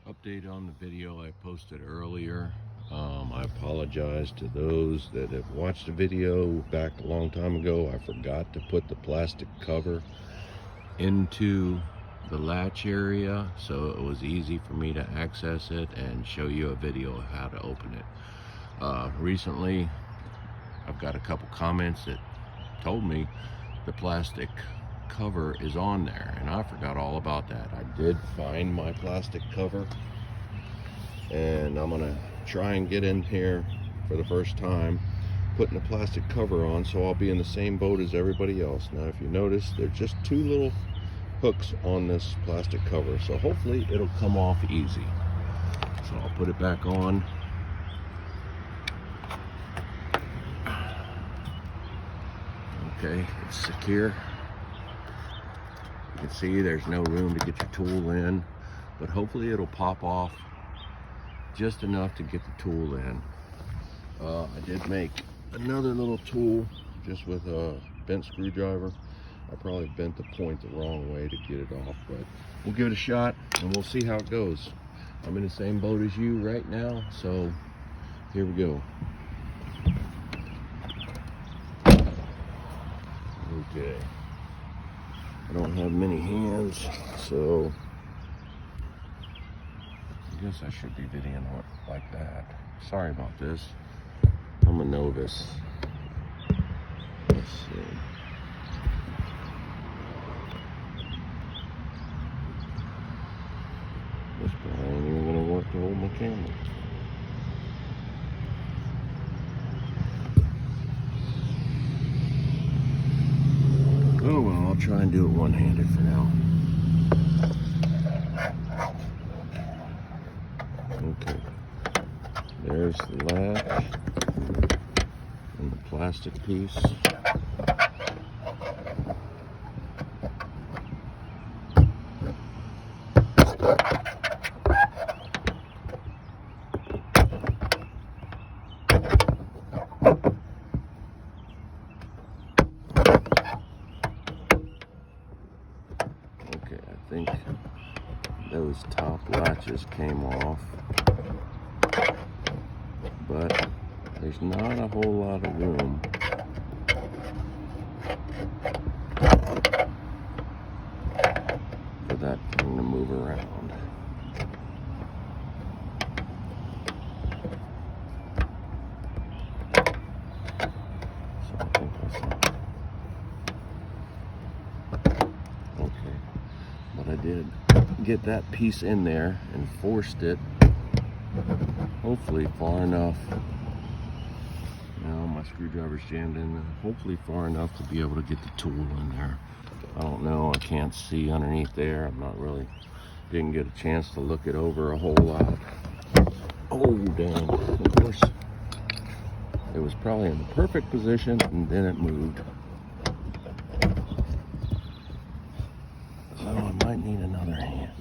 Update on the video I posted earlier. I apologize to those that have watched the video back a long time ago. I forgot to put the plastic cover into the latch area, so it was easy for me to access it and show you a video of how to open it. Recently, I've got a couple comments that told me the plastic cover is on there, and I forgot all about that. I did find my plastic cover, and I'm gonna try and get in here for the first time putting the plastic cover on, so I'll be in the same boat as everybody else. Now, if you notice, there's just two little hooks on this plastic cover, so hopefully it'll come off easy. So I'll put it back on. Okay, it's secure. You can see there's no room to get your tool in, but hopefully it'll pop off just enough to get the tool in. I did make another little tool just with a bent screwdriver. I probably bent the point the wrong way to get it off, but we'll give it a shot and we'll see how it goes. I'm in the same boat as you right now, so here we go. Okay. I don't have many hands, so I guess I should be videoing it like that. Sorry about this. I'm a novice. Let's see. This probably ain't even gonna work to hold my camera. Oh well, I'll try and do it one-handed for now. Okay. There's the latch and the plastic piece. Okay, I think those top latches came off, but there's not a whole lot of room for that thing to move around. So I think that's it. Okay, but I did get that piece in there and forced it hopefully far enough. Now my screwdriver's jammed in there. Hopefully far enough to be able to get the tool in there. I don't know, I can't see underneath there. I'm not really, didn't get a chance to look it over a whole lot. Oh damn, of course it was probably in the perfect position and then it moved. So I might need another hand.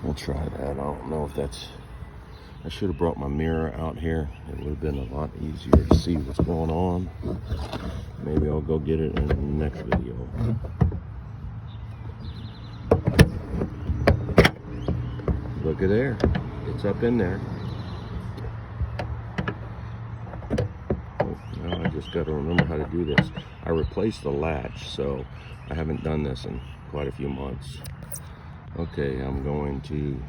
I'll try that. I don't know if that's, I should have brought my mirror out here. It would have been a lot easier to see what's going on. Maybe I'll go get it in the next video. Look at there. It's up in there. Oh, now I just got to remember how to do this. I replaced the latch, so I haven't done this in quite a few months. Okay, I'm going to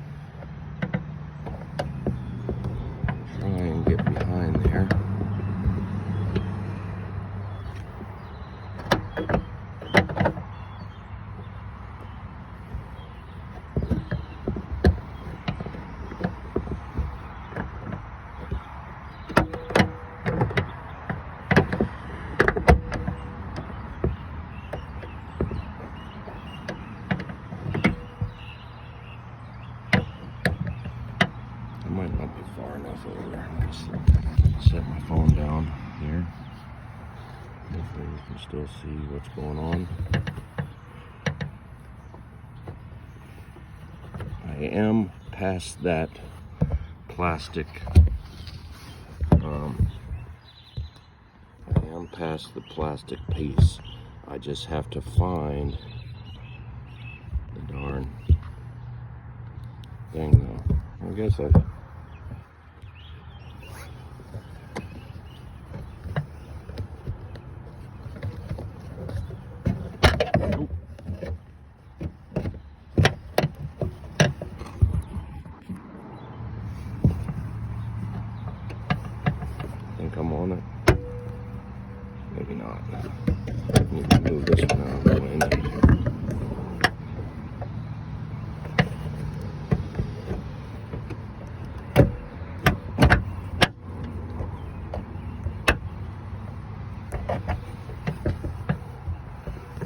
try and get behind there. Might not be far enough over there. Just set my phone down here. Hopefully you can still see what's going on. am past that plastic. I am past the plastic piece. I just have to find the darn thing though. I guess I... think I'm on it. Maybe not. Need to move this one out of the way.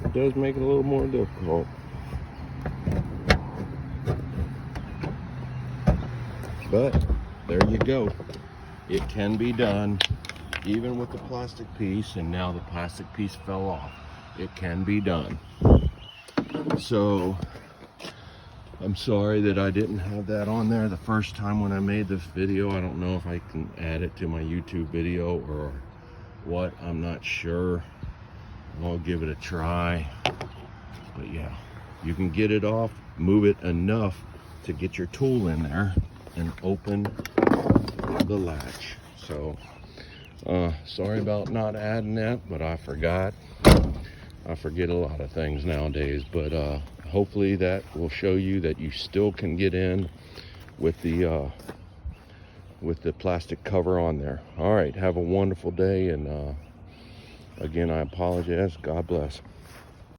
It does make it a little more difficult. But there you go. It can be done, even with the plastic piece, and now the plastic piece fell off. It can be done. So I'm sorry that I didn't have that on there the first time when I made this video. I don't know if I can add it to my YouTube video or what. I'm not sure. I'll give it a try. But yeah, you can get it off, move it enough to get your tool in there and open the latch. So sorry about not adding that, but I forgot. I forget a lot of things nowadays, but hopefully that will show you that you still can get in with the plastic cover on there. All right, have a wonderful day, and again, I apologize. God bless.